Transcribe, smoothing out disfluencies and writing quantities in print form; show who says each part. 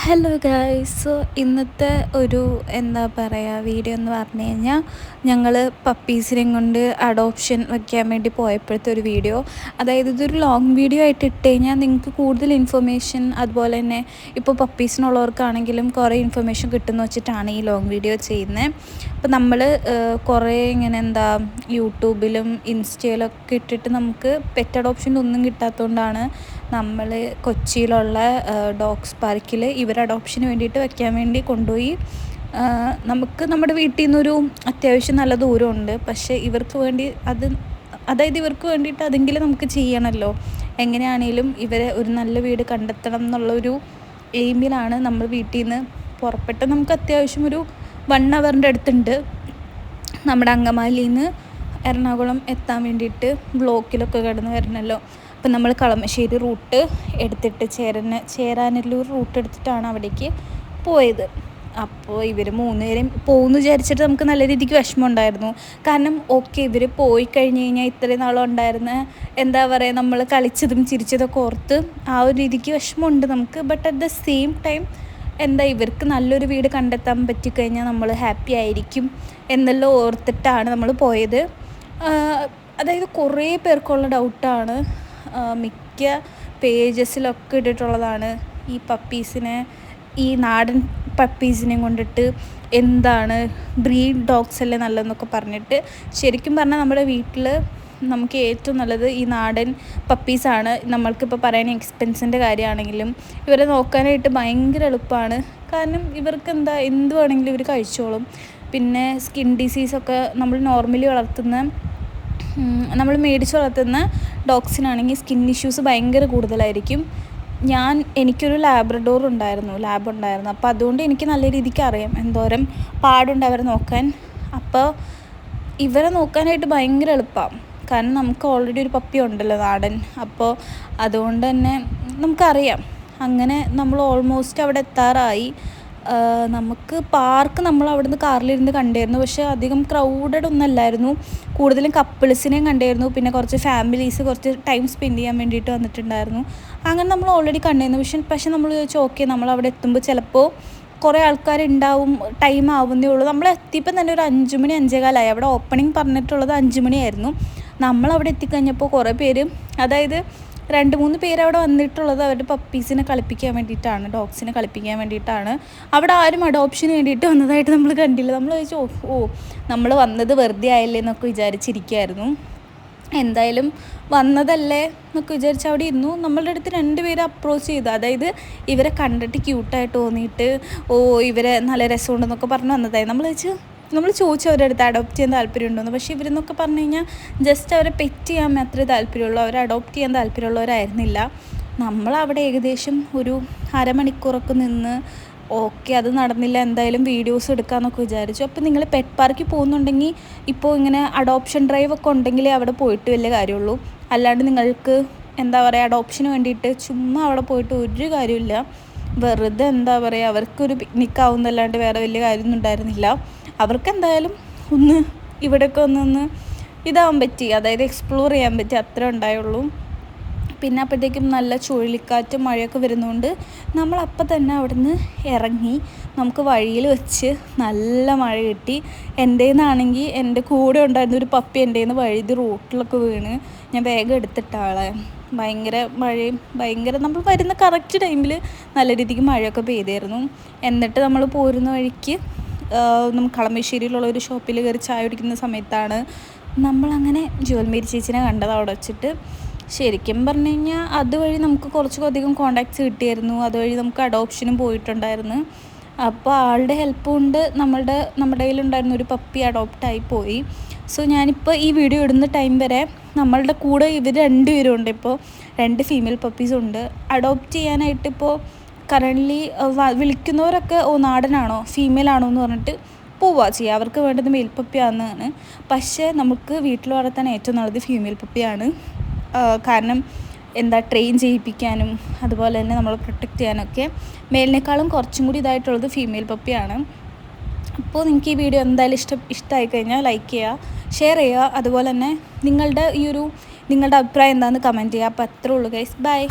Speaker 1: Hello guys. So ഇന്നത്തെ ഒരു എന്താ പറയുക വീഡിയോ എന്ന് പറഞ്ഞു കഴിഞ്ഞാൽ ഞങ്ങൾ പപ്പീസിനെയും കൊണ്ട് അഡോപ്ഷൻ വയ്ക്കാൻ വേണ്ടി പോയപ്പോഴത്തെ ഒരു വീഡിയോ. അതായത് ഇതൊരു ലോങ് വീഡിയോ ആയിട്ട് ഇട്ട് കഴിഞ്ഞാൽ നിങ്ങൾക്ക് കൂടുതൽ ഇൻഫർമേഷൻ, അതുപോലെ തന്നെ ഇപ്പോൾ പപ്പീസിനുള്ളവർക്കാണെങ്കിലും കുറേ ഇൻഫർമേഷൻ കിട്ടുമെന്ന് വെച്ചിട്ടാണ് ഈ ലോങ് വീഡിയോ ചെയ്യുന്നത്. അപ്പോൾ നമ്മൾ കുറേ ഇങ്ങനെ യൂട്യൂബിലും ഇൻസ്റ്റയിലൊക്കെ ഇട്ടിട്ട് നമുക്ക് പെറ്റ് അഡോപ്ഷനൊന്നും കിട്ടാത്തതുകൊണ്ടാണ് നമ്മൾ കൊച്ചിയിലുള്ള ഡോഗ്സ് പാർക്കിൽ ഇവർ അഡോപ്ഷന് വേണ്ടിയിട്ട് വയ്ക്കാൻ വേണ്ടി കൊണ്ടുപോയി. നമുക്ക് നമ്മുടെ വീട്ടിൽ നിന്നൊരു അത്യാവശ്യം നല്ല ദൂരമുണ്ട്, പക്ഷേ ഇവർക്ക് വേണ്ടി അതായത് ഇവർക്ക് വേണ്ടിയിട്ട് അതെങ്കിലും നമുക്ക് ചെയ്യണമല്ലോ. എങ്ങനെയാണെങ്കിലും ഇവരെ ഒരു നല്ല വീട് കണ്ടെത്തണം എന്നുള്ളൊരു എയിമിലാണ് നമ്മൾ വീട്ടിൽ നിന്ന് പുറപ്പെട്ട്. നമുക്ക് അത്യാവശ്യം ഒരു 1 അവറിൻ്റെ അടുത്തുണ്ട് നമ്മുടെ അങ്കമാലിയിൽ നിന്ന് എറണാകുളം എത്താൻ വേണ്ടിയിട്ട്. ബ്ലോക്കിലൊക്കെ കിടന്ന് വരണമല്ലോ. അപ്പം നമ്മൾ കളമശ്ശേരി റൂട്ട് എടുത്തിട്ട് ചേരാനല്ലൂർ റൂട്ട് എടുത്തിട്ടാണ് അവിടേക്ക് പോയത്. അപ്പോൾ ഇവർ 3 പേരും പോകുമെന്ന് വിചാരിച്ചിട്ട് നമുക്ക് നല്ല രീതിക്ക് വിഷമമുണ്ടായിരുന്നു. കാരണം ഇവർ പോയി കഴിഞ്ഞ് കഴിഞ്ഞാൽ ഇത്രയും നാളും ഉണ്ടായിരുന്ന എന്താ പറയുക, നമ്മൾ കളിച്ചതും ചിരിച്ചതൊക്കെ ഓർത്ത് ആ ഒരു രീതിക്ക് വിഷമമുണ്ട് നമുക്ക്. But at the same time ഇവർക്ക് നല്ലൊരു വീട് കണ്ടെത്താൻ പറ്റിക്കഴിഞ്ഞാൽ നമ്മൾ ഹാപ്പി ആയിരിക്കും എന്നെല്ലാം ഓർത്തിട്ടാണ് നമ്മൾ പോയത്. അതായത് കുറേ പേർക്കുള്ള ഡൗട്ടാണ്, മിക്ക പേജസിലൊക്കെ ഇട്ടിട്ടുള്ളതാണ് ഈ പപ്പീസിനെ, ഈ നാടൻ പപ്പീസിനെയും കൊണ്ടിട്ട് എന്താണ് ബ്രീഡ് ഡോഗ്സ് അല്ലേ നല്ലതെന്നൊക്കെ പറഞ്ഞിട്ട്. ശരിക്കും പറഞ്ഞാൽ നമ്മുടെ വീട്ടിൽ നമുക്ക് ഏറ്റവും നല്ലത് ഈ നാടൻ പപ്പീസാണ്. നമ്മൾക്കിപ്പോൾ പറയുന്ന എക്സ്പെൻസിൻ്റെ കാര്യമാണെങ്കിലും ഇവരെ നോക്കാനായിട്ട് ഭയങ്കര എളുപ്പമാണ്. കാരണം ഇവർക്ക് എന്ത് വേണമെങ്കിലും ഇവർ കഴിച്ചോളും. പിന്നെ സ്കിൻ ഡിസീസൊക്കെ നമ്മൾ മേടിച്ച് വളർത്തുന്ന ഡോഗ്സിനാണെങ്കിൽ സ്കിൻ ഇഷ്യൂസ് ഭയങ്കര കൂടുതലായിരിക്കും. എനിക്കൊരു ലാബ് ഉണ്ടായിരുന്നു. അപ്പോൾ അതുകൊണ്ട് എനിക്ക് നല്ല രീതിക്ക് അറിയാം എന്തോരം പാടുണ്ട് അവരെ നോക്കാൻ. അപ്പോൾ ഇവരെ നോക്കാനായിട്ട് ഭയങ്കര എളുപ്പമാണ്. കാരണം നമുക്ക് ഓൾറെഡി ഒരു പപ്പി ഉണ്ടല്ലോ നാടൻ. അപ്പോൾ അതുകൊണ്ട് തന്നെ നമുക്കറിയാം. അങ്ങനെ നമ്മൾ ഓൾമോസ്റ്റ് അവിടെ എത്താറായി. നമുക്ക് പാർക്ക് നമ്മൾ അവിടുന്ന് കാറിലിരുന്ന് കണ്ടായിരുന്നു, പക്ഷേ അധികം ക്രൗഡഡ് ഒന്നും അല്ലായിരുന്നു. കൂടുതലും കപ്പിൾസിനെയും കണ്ടായിരുന്നു. പിന്നെ കുറച്ച് ഫാമിലീസ് കുറച്ച് ടൈം സ്പെൻഡ് ചെയ്യാൻ വേണ്ടിയിട്ട് വന്നിട്ടുണ്ടായിരുന്നു. അങ്ങനെ നമ്മൾ ഓൾറെഡി കണ്ടായിരുന്നു. പക്ഷേ നമ്മൾ ചോദിച്ചു നമ്മൾ അവിടെ എത്തുമ്പോൾ ചിലപ്പോൾ കുറേ ആൾക്കാരുണ്ടാവും, ടൈം ആവുന്നേ ഉള്ളൂ. നമ്മൾ എത്തിയപ്പോൾ തന്നെ ഒരു 5 മണി 5:15 അവിടെ ഓപ്പണിംഗ് പറഞ്ഞിട്ടുള്ളത് 5 മണിയായിരുന്നു. നമ്മളവിടെ എത്തിക്കഴിഞ്ഞപ്പോൾ കുറേ പേര്, അതായത് 2-3 പേര് അവിടെ വന്നിട്ടുള്ളത് അവരുടെ പപ്പീസിനെ കളിപ്പിക്കാൻ വേണ്ടിയിട്ടാണ്, ഡോഗ്സിനെ കളിപ്പിക്കാൻ വേണ്ടിയിട്ടാണ്. അവിടെ ആരും അഡോപ്ഷന് വേണ്ടിയിട്ട് വന്നതായിട്ട് നമ്മൾ കണ്ടില്ല. നമ്മൾ ചോദിച്ചു നമ്മൾ വന്നത് വെറുതെ ആയല്ലേ എന്നൊക്കെ വിചാരിച്ചിരിക്കുമായിരുന്നു. എന്തായാലും വന്നതല്ലേ എന്നൊക്കെ വിചാരിച്ച് അവിടെ ഇരുന്നു. നമ്മളുടെ അടുത്ത് 2 പേര് അപ്രോച്ച് ചെയ്തു. അതായത് ഇവരെ കണ്ടിട്ട് ക്യൂട്ടായിട്ട് തോന്നിയിട്ട് ഇവരെ നല്ല രസമുണ്ടെന്നൊക്കെ പറഞ്ഞ് വന്നതായി. നമ്മൾ ചോദിച്ചു അവരുടെ അടുത്ത് അഡോപ്റ്റ് ചെയ്യാൻ താല്പര്യമുണ്ടോയെന്ന്. പക്ഷേ ഇവരെന്നൊക്കെ പറഞ്ഞു കഴിഞ്ഞാൽ ജസ്റ്റ് അവരെ പെറ്റ് ചെയ്യാൻ മാത്രമേ താല്പര്യമുള്ളൂ, അവരെ അഡോപ്റ്റ് ചെയ്യാൻ താല്പര്യമുള്ളവരായിരുന്നില്ല. നമ്മളവിടെ ഏകദേശം ഒരു അരമണിക്കൂറൊക്കെ നിന്ന് അത് നടന്നില്ല, എന്തായാലും വീഡിയോസ് എടുക്കാമെന്നൊക്കെ വിചാരിച്ചു. അപ്പോൾ നിങ്ങൾ പെറ്റ് പാർക്കിൽ പോകുന്നുണ്ടെങ്കിൽ ഇപ്പോൾ ഇങ്ങനെ അഡോപ്ഷൻ ഡ്രൈവ് ഒക്കെ ഉണ്ടെങ്കിലേ അവിടെ പോയിട്ട് വലിയ കാര്യമുള്ളൂ. അല്ലാണ്ട് നിങ്ങൾക്ക് അഡോപ്ഷന് വേണ്ടിയിട്ട് ചുമ്മാ അവിടെ പോയിട്ട് ഒരു കാര്യമില്ല. വെറുതെ അവർക്കൊരു പിക്നിക് ആവുന്നല്ലാണ്ട് വേറെ വലിയ കാര്യമൊന്നും ഉണ്ടായിരുന്നില്ല. അവർക്ക് എന്തായാലും ഇവിടെയൊക്കെ ഒന്ന് ഇതാവാൻ പറ്റി, അതായത് എക്സ്പ്ലോർ ചെയ്യാൻ പറ്റി, അത്രേ ഉണ്ടായുള്ളൂ. പിന്നെ അപ്പോഴത്തേക്കും നല്ല ചുഴലിക്കാറ്റും മഴയൊക്കെ വരുന്നതുകൊണ്ട് നമ്മൾ അപ്പം തന്നെ അവിടെ നിന്ന് ഇറങ്ങി. നമുക്ക് വഴിയിൽ വെച്ച് നല്ല മഴ കിട്ടി. എൻ്റെ കൂടെ ഉണ്ടായിരുന്ന ഒരു പപ്പി വഴുതി റോട്ടിലൊക്കെ വീണ്. ഞാൻ വേഗം എടുത്തിട്ട ആളെ. ഭയങ്കര മഴയും നമ്മൾ വരുന്ന കറക്റ്റ് ടൈമിൽ നല്ല രീതിക്ക് മഴയൊക്കെ പെയ്തായിരുന്നു. എന്നിട്ട് നമ്മൾ പോരുന്ന വഴിക്ക് കളമശ്ശേരിയിലുള്ള ഒരു ഷോപ്പിൽ കയറി ചായ കുടിക്കുന്ന സമയത്താണ് നമ്മളങ്ങനെ ജുവൽമേരി ചേച്ചിനെ കണ്ടത് അവിടെ വെച്ചിട്ട്. ശരിക്കും പറഞ്ഞു കഴിഞ്ഞാൽ അതുവഴി നമുക്ക് കുറച്ചധികം കോണ്ടാക്ട്സ് കിട്ടിയായിരുന്നു. അതുവഴി നമുക്ക് അഡോപ്ഷനും പോയിട്ടുണ്ടായിരുന്നു. അപ്പോൾ ആളുടെ ഹെൽപ്പ് കൊണ്ട് നമ്മുടെ കയ്യിലുണ്ടായിരുന്ന ഒരു പപ്പി അഡോപ്റ്റായി പോയി. സോ ഞാനിപ്പോൾ ഈ വീഡിയോ ഇടുന്ന ടൈം വരെ നമ്മളുടെ കൂടെ ഇവർ 2 പേരും ഉണ്ട്. ഇപ്പോൾ 2 ഫീമെയിൽ പപ്പീസുണ്ട്. അഡോപ്റ്റ് ചെയ്യാനായിട്ട് ഇപ്പോൾ കറൻ്റ്ലി വിളിക്കുന്നവരൊക്കെ നാടനാണോ ഫീമെയിൽ ആണോ എന്ന് പറഞ്ഞിട്ട് ചെയ്യുക. അവർക്ക് വേണ്ടത് മെയിൽ പപ്പിയാണെന്നാണ്. പക്ഷേ നമുക്ക് വീട്ടിൽ വളർത്താൻ ഏറ്റവും നല്ലത് ഫീമെയിൽ പപ്പിയാണ്. കാരണം ട്രെയിൻ ചെയ്യിപ്പിക്കാനും അതുപോലെ തന്നെ നമ്മൾ പ്രൊട്ടക്റ്റ് ചെയ്യാനൊക്കെ മെയിലിനേക്കാളും കുറച്ചും കൂടി ഇതായിട്ടുള്ളത് ഫീമെയിൽ പപ്പിയാണ്. അപ്പോൾ നിങ്ങൾക്ക് ഈ വീഡിയോ എന്തായാലും ഇഷ്ടമായി കഴിഞ്ഞാൽ ലൈക്ക് ചെയ്യുക, ഷെയർ ചെയ്യുക. അതുപോലെ തന്നെ നിങ്ങളുടെ അഭിപ്രായം എന്താണെന്ന് കമൻറ്റ് ചെയ്യുക. അപ്പോൾ അത്രേ ഉള്ളൂ ഗൈസ്. ബൈ.